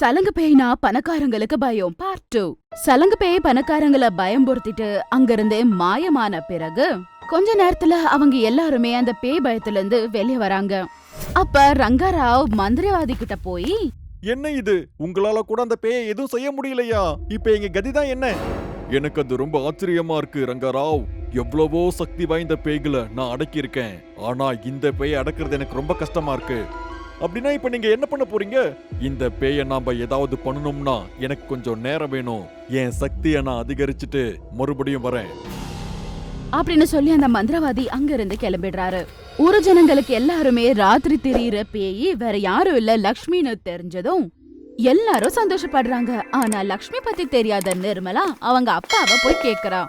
சலங்கு பேய்னா பணக்காரங்களுக்கு பயம் பார்ட் 2. சலங்கு பேய் பணக்காரங்கள பயம் பொறுத்திட்டு அங்கிருந்து மாயமான பிறகு கொஞ்ச நேரத்துல அவங்க எல்லாருமே அந்த பேய் பயத்துல இருந்து வெளியே வராங்க. அப்ப ரங்கராவ் மந்திரவாதி கிட்ட போய், என்ன இது, உங்களால கூட அந்த பேயை எதுவும் செய்ய முடியலையா? இப்ப எங்க கதிதான் என்ன? எனக்கு அது ரொம்ப ஆச்சரியமா இருக்கு ரங்கராவ். எவ்வளவோ சக்தி வாய்ந்த பேய்களை நான் அடக்கி இருக்கேன். ஆனா இந்த பேயை அடக்குறது எனக்கு ரொம்ப கஷ்டமா இருக்கு. அப்படின்னா இப்ப நீங்க என்ன பண்ண போறீங்க? இந்த பேயை நாம ஏதாவது பண்ணணும்னா எனக்கு கொஞ்சம் நேரம் வேணும். என் சக்தியை நான் அதிகரிச்சுட்டு மறுபடியும் வரேன் அப்படின்னு சொல்லி அந்த மந்திரவாதி அங்கிருந்து கிளம்பிடுறாரு. ஊரு ஜனங்களுக்கு எல்லாருமே ராத்திரி திரியிற பேய் வேற யாரும் இல்ல லக்ஷ்மின்னு தெரிஞ்சதும் எல்லாரும் சந்தோஷப்படுறாங்க. ஆனா லக்ஷ்மி பத்தி தெரியாத நிர்மலா அவங்க அப்பாவை போய் கேக்குறா,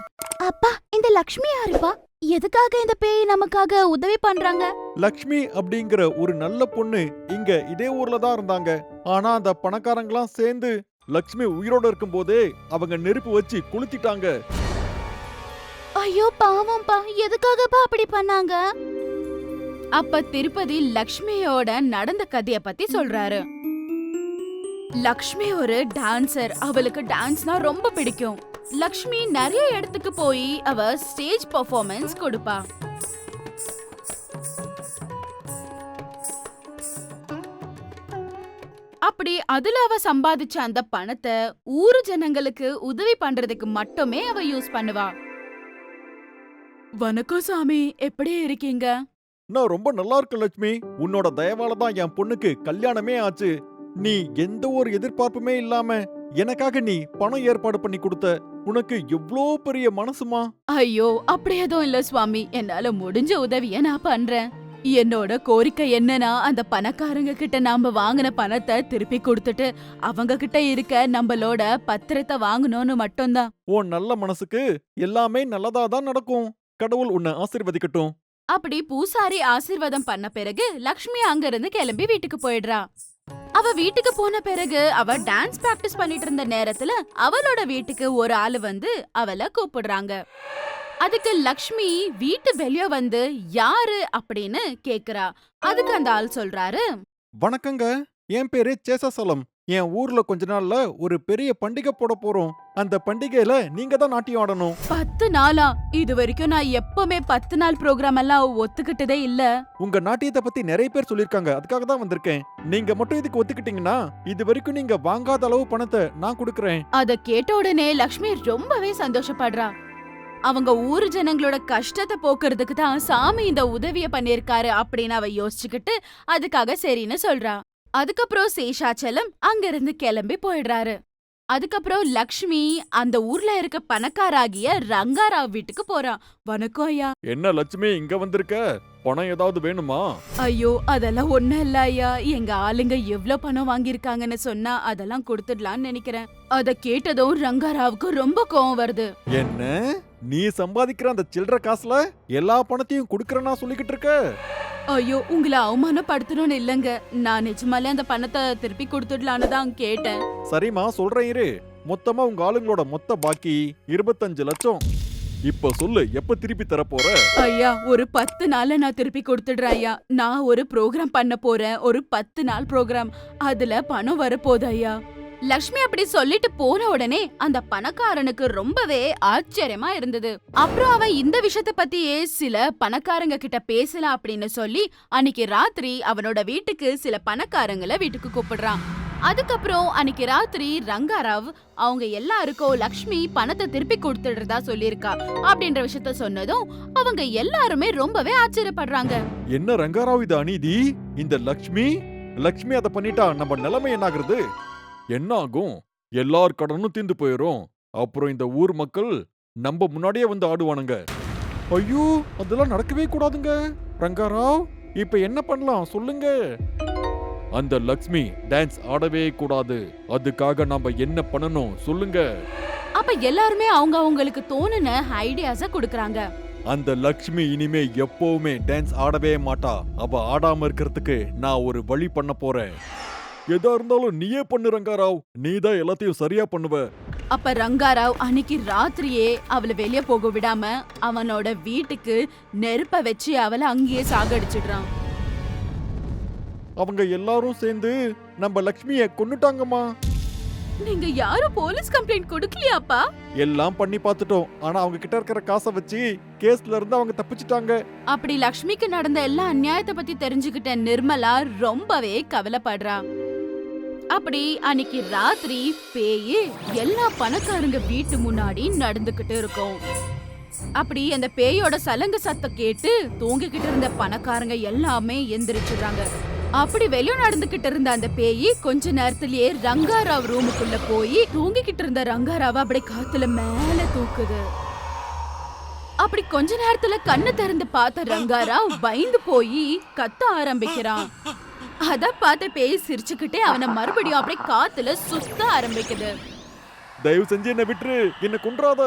அப்பா இந்த லக்ஷ்மி யாருப்பா? எதுக்காக இந்த பேய் நமக்காக உதவி பண்றாங்க? லக்ஷ்மி அப்படிங்கிற ஒரு நல்ல பொண்ணு இங்க இதே ஊர்ல தான் இருந்தாங்க. ஆனா அந்த பணக்காரங்களாம் சேர்ந்து லக்ஷ்மி உயிரோட இருக்கும் போதே அவங்க நெருப்பு வச்சு கொளுத்திட்டாங்க. ஐயோ பாவம்பா, எதுக்காகப்பா அப்படி பண்ணாங்க? அப்ப திருப்பதி லக்ஷ்மியோட நடந்த கதைய பத்தி சொல்றாரு. லக்ஷ்மி ஒரு டான்சர். அவளுக்கு டான்ஸ்னா ரொம்ப பிடிக்கும். லக்ஷ்மி நிறைய இடத்துக்கு போய் அவ ஸ்டேஜ் பெர்ஃபார்மன்ஸ் கொடுப்பா. அப்படி அதுல அவ சம்பாதிச்ச அந்த பணத்தை ஊரு ஜனங்களுக்கு உதவி பண்றதுக்கு மட்டுமே அவ யூஸ் பண்ணுவா. வணக்கம் சாமி, எப்படி இருக்கீங்க? நான் ரொம்ப நல்லா இருக்கேன் லட்சுமி. உன்னோட தயவால தான் என் பொண்ணுக்கு கல்யாணமே ஆச்சு. நீ எந்த ஒரு எதிர்பார்ப்புமே இல்லாம எனக்காக நீ பணம் ஏற்பாடு பண்ணி கொடுத்த. உனக்கு எவ்வளோ பெரிய மனசுமா. ஐயோ அப்படி எதுவும் இல்ல சுவாமி, என்னால முடிஞ்ச உதவிய நான் பண்றேன். என்னோட கோரிக்கை என்னன்னா, அந்த பணக்காரங்க கிட்ட நாம வாங்கின பணத்தை திருப்பி கொடுத்துட்டு அவங்க கிட்ட இருக்க நம்மளோட பத்திரத்தை வாங்கணும்னு மட்டும்தான். உன் நல்ல மனசுக்கு எல்லாமே நல்லதா தான் நடக்கும். கடவுள் உன்னை ஆசீர்வதிக்கட்டும். அப்படி பூசாரி ஆசீர்வாதம் பண்ண பிறகு லக்ஷ்மி அங்கிருந்து கிளம்பி வீட்டுக்கு போயிடுறா. அவ வீட்டுக்கு போன பிறகு அவ டான்ஸ் பிராக்டிஸ் பண்ணிட்டு இருந்த நேரத்துல அவளோட வீட்டுக்கு ஒரு ஆளு வந்து அவளை கூப்பிடுறாங்க. அதுக்கு லக்ஷ்மி வீட்டு வெளிய வந்து யாரு அப்படின்னு கேக்குறா. அதுக்கு அந்த ஆள் சொல்றாரு, வணக்கங்க, என் பேரு சேசசலம். என் ஊர்ல கொஞ்ச நாள்ல ஒரு பெரிய பண்டிகை போட போறோம். அந்த பண்டிகையில நீங்க தான் நாட்டியம் ஆடணும். 10 நாளா? இது வரைக்கும் நான் எப்பவுமே 10 நாள் ப்ரோக்ராம் எல்லாம் ஒத்துக்கிட்டதே இல்ல. உங்க நாட்டியத்தை பத்தி நிறைய பேர் சொல்லிருக்காங்க, அதுக்காக தான் வந்திருக்கேன். நீங்க மட்டும் இதுக்கு ஒத்துக்கிட்டீங்கன்னா இது வரைக்கும் நீங்க வாங்காத அளவு பணத்தை நான் கொடுக்கறேன். அத கேட்ட உடனே லக்ஷ்மி ரொம்பவே சந்தோஷப்படுறா. அவங்க ஊரு ஜனங்களோட கஷ்டத்தை போக்குறதுக்கு தான் சாமி இந்த உதவிய பண்ணிருக்காரு அப்படின்னு அவ யோசிச்சுக்கிட்டு அதுக்காக சரின்னு சொல்றா. அதுக்கப்புறம் சேஷாச்சலம் அங்கிருந்து கிளம்பி போயிடுறாரு. அதுக்கப்புறம் லக்ஷ்மி அந்த ஊர்ல இருக்க பணக்காராகிய ரங்காராவ் வீட்டுக்கு போறா. வணக்கம் ஐயா. என்ன லட்சுமி இங்க வந்திருக்க? பணம் ஏதாவது வேணுமா? ஐயோ அதெல்லாம் ஒண்ணும் இல்ல ஐயா. எங்க ஆளுங்க எவ்வளவு பணம் வாங்கியிருக்காங்கன்னு சொன்னா அதெல்லாம் கொடுத்துடலாம்னு நினைக்கிறேன். அத கேட்டதும் ரங்காராவுக்கு ரொம்ப கோவம் வருது. என்ன, நீ சம்பாதிக்கிற அந்த சில்லற காசுல எல்லா பணத்தையும் கொடுக்கறனா சொல்லிக்கிட்டு இருக்க? ஐயோ உங்களை அவமானப்படுத்தணும்னு இல்லங்க, நான் நிஜமாலே அந்த பணத்தை திருப்பி கொடுத்துடலான்னு தான் கேட்டேன். சரிம்மா சொல்றேன் இரு. மொத்தமா உங்க ஆளுங்களோட மொத்த பாக்கி 25 லட்சம். இப்ப சொல்லு, எப்ப திருப்பி தர போற? ஐயா ஒரு 10 நாள்ல நான் திருப்பி கொடுத்துடுறேன் ஐயா. நான் ஒரு ப்ரோக்ராம் பண்ண போறேன், ஒரு 10 நாள் ப்ரோக்ராம். அதுல பணம் வரப்போகுது ஐயா. லக்ஷ்மி அப்படி சொல்லிட்டு போன உடனே அந்த பணக்காரனுக்கு ரொம்பவே ஆச்சரியமா இருந்தது. அப்புறம் அவன் இந்த விஷயத்த பத்தியே சில பணக்காரங்க கிட்ட பேசலாம் அப்படின்னு சொல்லி அன்னைக்கு ராத்திரி அவனோட வீட்டுக்கு சில பணக்காரங்களை வீட்டுக்கு கூப்பிடுறான். அதுக்கப்புறம் அன்னைக்கு ராத்திரி ரங்காராவ் அவங்க எல்லாருக்கும் லக்ஷ்மி பணத்தை திருப்பி கொடுத்துடுறதா சொல்லிருக்கா அப்படின்ற விஷயத்த சொன்னதும் அவங்க எல்லாருமே ரொம்பவே ஆச்சரியப்படுறாங்க. என்ன ரங்காராவ் இது அநீதி? இந்த லக்ஷ்மி அதை பண்ணிட்டா நம்ம நிலைமை என்ன ஆகுறது? என்ன ஆகும்? எல்லார் கடனும் தீர்ந்து போயிரும். அப்புறம் இந்த ஊர் மக்கள் நம்ம முன்னாடியே வந்து ஆடுவானுங்க. ஐயோ அதெல்லாம் நடக்கவே கூடாதுங்க ரங்காராவ். இப்ப என்ன பண்ணலாம் சொல்லுங்க? அந்த லக்ஷ்மி டான்ஸ் ஆடவே கூடாது. அதுக்காக நாம என்ன பண்ணணும் சொல்லுங்க? அப்ப எல்லாருமே அவங்க அவங்களுக்கு தோணுன ஐடியாஸ கொடுக்கறாங்க. அந்த லக்ஷ்மி இனிமே எப்பவுமே டான்ஸ் ஆடவே மாட்டா. அவ ஆடாம இருக்கிறதுக்கு நான் ஒரு வழி பண்ண போறேன். எதா இருந்தாலும் நீயே பண்ணு ரங்காராவ், நீதான் எல்லாத்தையும் சரியா பண்ணுவ. அப்ப ரங்காராவ் அன்னைக்கு ராத்திரியே அவளை வெளிய போக விடாம அவனோட வீட்டுக்கு நெருப்ப வச்சு அவளை அங்கேயே சாகடிச்சிடுறான். அவங்க எல்லாரும் சேர்ந்து நம்ம லக்ஷ்மிய கொன்னுட்டாங்கம்மா. நீங்க யாரும் போலீஸ் கம்ப்ளைண்ட் கொடுக்கலையாப்பா? எல்லாம் பண்ணி பார்த்துட்டோம். ஆனா அவங்க கிட்ட இருக்கிற காசை வச்சு கேஸ்ல இருந்து அவங்க தப்பிச்சிட்டாங்க. அப்படி லக்ஷ்மிக்கு நடந்த எல்லா அநியாயத்தை பத்தி தெரிஞ்சுக்கிட்ட நிர்மலா ரொம்பவே கவலைப்படுறா. அப்படி அன்னைக்கு ராத்திரி பேய் எல்லா பணக்காரங்க வீட்டு முன்னாடி நடந்துகிட்டு இருக்கும். அப்படி அந்த பேயோட சலங்க சத்தம் கேட்டு தூங்கிக்கிட்டு இருந்த பணக்காரங்க எல்லாமே எந்திரிச்சுறாங்க. அப்படி வெளியே நடந்துகிட்டு இருந்த அந்த பேய் கொஞ்ச நேரத்திலேயே ரங்காராவ் ரூமுக்குள்ள போய் தூங்கிக்கிட்டு இருந்த ரங்காராவ அப்படி காத்துல மேல தூக்குது. அப்படி கொஞ்ச நேரத்துல கண்ணு திறந்து பார்த்த ரங்காராவ் பயந்து போய் கத்த ஆரம்பிக்கிறான். அத பார்த்த பேய் சிரிச்சுக்கிட்டே அவனை மறுபடியும் அப்படியே காத்துல சுத்த ஆரம்பிக்குது. தயவு செஞ்சு என்ன விட்டுரு, என்ன கொன்றாத.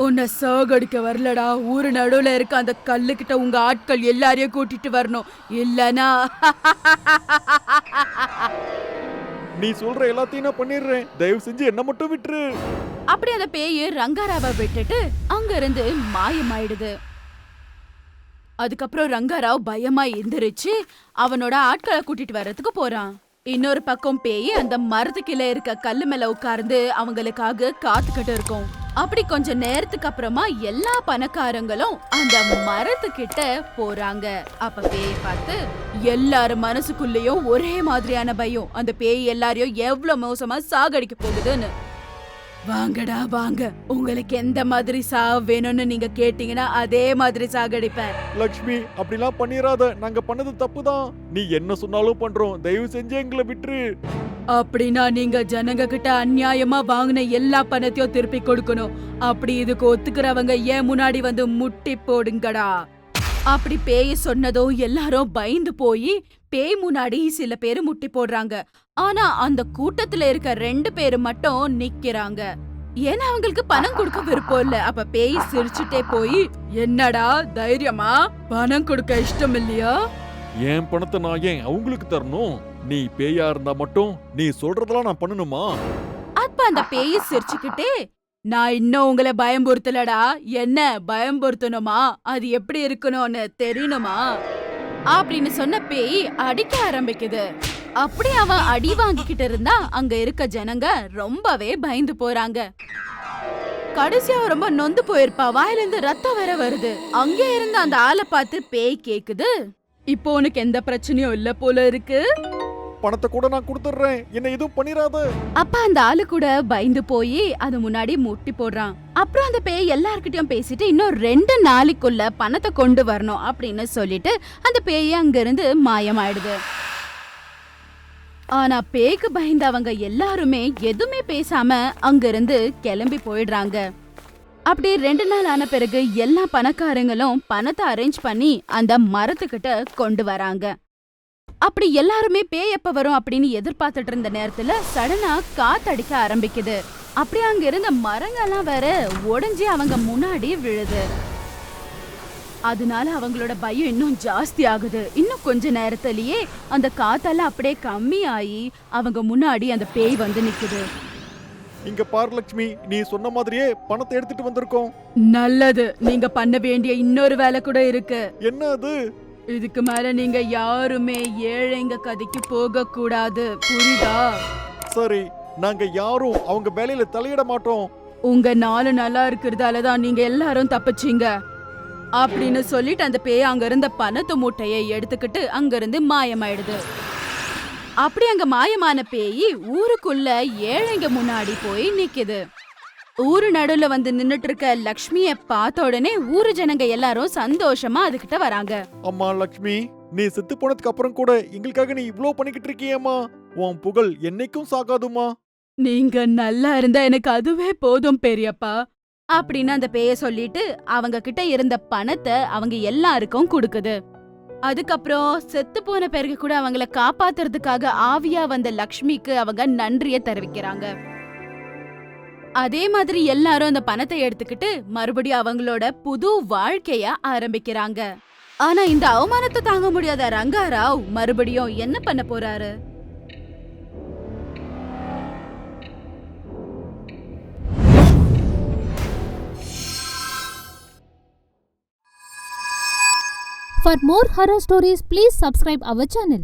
உன்னை சாகடிக்க வரலடா, ஊரு நடுவுல இருக்க அந்த கல்லு கிட்ட உங்க ஆட்கள் எல்லாரையும் கூட்டிட்டு வரணும், இல்லனா நீ சொல்ற எல்லாத்தையும் நான் பண்ணிடுறேன். தயவு செஞ்சு என்ன மட்டும் விட்டுரு. அப்படி அந்த பேய் ரங்காராவை விட்டுட்டு அங்க இருந்து மாயமாயிடுது. அதுக்கப்புறம் ரங்காராவ் பயமா எந்திரிச்சு அவனோட ஆட்களை கூட்டிட்டு வர்றதுக்கு போறான். இன்னொரு பக்கம் பேய் அந்த மரத்துக்குள்ள இருக்க கல்லு மேல உட்கார்ந்து அவங்களுக்காக காத்துக்கிட்டு இருக்கும். அப்படி கொஞ்ச நேரத்துக்கு அப்புறமா எல்லா பணக்காரங்களும் அந்த மரத்துக்கிட்ட போறாங்க. அப்ப பேயை பார்த்து எல்லாரும் மனசுக்குள்ளேயும் ஒரே மாதிரியான பயம். அந்த பேய் எல்லாரையும் எவ்வளவு மோசமா சாகடிக்க போகுதுன்னு. வாங்கடா வாங்க, உங்களுக்கு எந்த மாதிரி சாவு வேணும்னு நீங்க கேட்டீங்கன்னா அதே மாதிரி சாகடிப்பேன். லக்ஷ்மி அப்படிலாம் பண்ணிராத, நாங்க பண்ணது தப்புதான். நீ என்ன சொன்னாலும் பண்றோம், தயவு செஞ்சு எங்களை விட்டுரு. அப்படின்னா நீங்க ஜனங்க கிட்ட அநியாயமா வாங்கின எல்லா பணத்தையும் திருப்பி கொடுக்கணும். அப்படி இதுக்கு ஒத்துக்கிறவங்க ஏன் முன்னாடி வந்து முட்டி போடுங்கடா. அப்படி பேய் சொன்னதோ எல்லாரும் பயந்து போய் பேய் முன்னாடி சில பேரு முட்டி போடுறாங்க. ஆனா அந்த கூட்டத்துல இருக்க 2 பேரு மட்டும் நிக்கிறாங்க. ஏன்னா அவங்களுக்கு பணம் கொடுக்க விருப்பம் இல்ல. அப்ப பேய் சிரிச்சுட்டே போய், என்னடா தைரியமா, பணம் கொடுக்க இஷ்டம் இல்லையா? என் பணத்தை நான் ஏன் அவங்களுக்கு தரணும்? நீ பேயா இருந்தா மட்டும் நீ சொல்றதெல்லாம் நான் பண்ணணுமா? அப்ப அந்த பேய் சிரிச்சுக்கிட்டே, நான் இன்னும் உங்களை பயம்புறுத்தலடா, என்ன பயம்புறுத்தணுமா, அது எப்படி இருக்கணும்னு தெரியணுமா அப்படின்னு சொன்ன பேய் அடிக்க ஆரம்பிக்குது. அப்படி அவன் அடி வாங்கிக்கிட்டு இருந்தா அங்க இருக்க ஜனங்க ரொம்பவே பயந்து போறாங்க. கடைசியா ரொம்ப நொந்து போயிருப்பா, வாயில இருந்து ரத்தம் வேற வருது. அங்கே இருந்த அந்த ஆளை பார்த்து பேய் கேக்குது, இப்போ உனக்கு எந்த பிரச்சனையும் இல்ல போல இருக்கு, பணத்தை கூட நான் கொடுத்துறேன், என்ன எதுவும் பண்ணிராத. அப்ப அந்த ஆளு கூட பயந்து போய் அது முன்னாடி முட்டி போடுறான். அப்புறம் அந்த பேய் எல்லார்கிட்டயும் பேசிட்டு இன்னும் 2 நாளைக்குள்ள பணத்தை கொண்டு வரணும் அப்படின்னு சொல்லிட்டு அந்த பேய் அங்க இருந்து மாயமாயிடுது. ஆனா பேய்க்கு பயந்து அவங்க எல்லாருமே எதுவுமே பேசாம அங்க இருந்து கிளம்பி போயிடுறாங்க. அப்படி 2 நாள் ஆன பிறகு எல்லா பணக்காரங்களும் பணத்தை அரேஞ்ச் பண்ணி அந்த மரத்துக்கிட்ட கொண்டு வராங்க. அப்படி எல்லாருமே பேய் எப்ப வரும் அப்படின்னு எதிர்பார்த்துட்டு இருந்த நேரத்துல சடனா காத்தடிக்க ஆரம்பிக்குது. அப்படி அங்க இருந்த மரங்கள்லாம் வேற உடைஞ்சி அவங்க முன்னாடி விழுது. அதனால அவங்களோட பயம் இன்னும் ஜாஸ்தி ஆகுது. இன்னும் கொஞ்ச நேரத்திலேயே அந்த காத்தெல்லாம் அப்படியே கம்மியாயி அவங்க முன்னாடி அந்த பேய் வந்து நிக்குது. இங்க பாரு லட்சுமி, நீ சொன்ன மாதிரியே பணத்தை எடுத்துட்டு வந்திருக்கோம். நல்லது, நீங்க பண்ண வேண்டிய இன்னொரு வேலை கூட இருக்கு. என்ன அது? இதுக்கு மேல நீங்க யாருமே ஏழைங்க கதைக்கு போக கூடாது, புரியுதா? சரி, நாங்க யாரும் அவங்க வேலையில தலையிட மாட்டோம். உங்க நாலு நல்லா இருக்கிறதால தான் நீங்க எல்லாரும் தப்பிச்சீங்க அப்படின்னு சொல்லிட்டு அந்த பேய் அங்க இருந்த பணத்து மூட்டையை எடுத்துக்கிட்டு அங்க இருந்து மாயமாயிடுது. அப்படி அங்க மாயமான பேய் ஊருக்குள்ள ஏழைங்க முன்னாடி போய் நிக்குது. ஊரு நடுவுல வந்து நின்னுட்டு இருக்க லக்ஷ்மிய பார்த்த உடனே ஊரு ஜனங்க எல்லாரும் சந்தோஷமா அதுகிட்ட வராங்க. அம்மா லக்ஷ்மி, நீ செத்து போனதுக்கு அப்புறம் கூட எங்களுக்காக நீ இவ்ளோ பண்ணிக்கிட்டு இருக்கியேம்மா. உன் புகழ் என்னைக்கும் சாகாதுமா. நீங்க நல்லா இருந்தா எனக்கு அதுவே போதும் பெரியப்பா அப்படின்னு அந்த பேய சொல்லிட்டு அவங்க கிட்ட இருந்த பணத்தை அவங்க எல்லாருக்கும் கொடுக்குது. அதுக்கப்புறம் செத்து போன பிறகு கூட அவங்கள காப்பாத்துறதுக்காக ஆவியா வந்த லக்ஷ்மிக்கு அவங்க நன்றிய தெரிவிக்கிறாங்க. அதே மாதிரி எல்லாரும் அந்த பணத்தை எடுத்துக்கிட்டு மறுபடியும் அவங்களோட புது வாழ்க்கைய ஆரம்பிக்கிறாங்க. ஆனா இந்த அவமானத்தை தாங்க முடியாத ரங்காராவ் மறுபடியும் என்ன பண்ண போறாரு? For more horror stories, please subscribe our channel.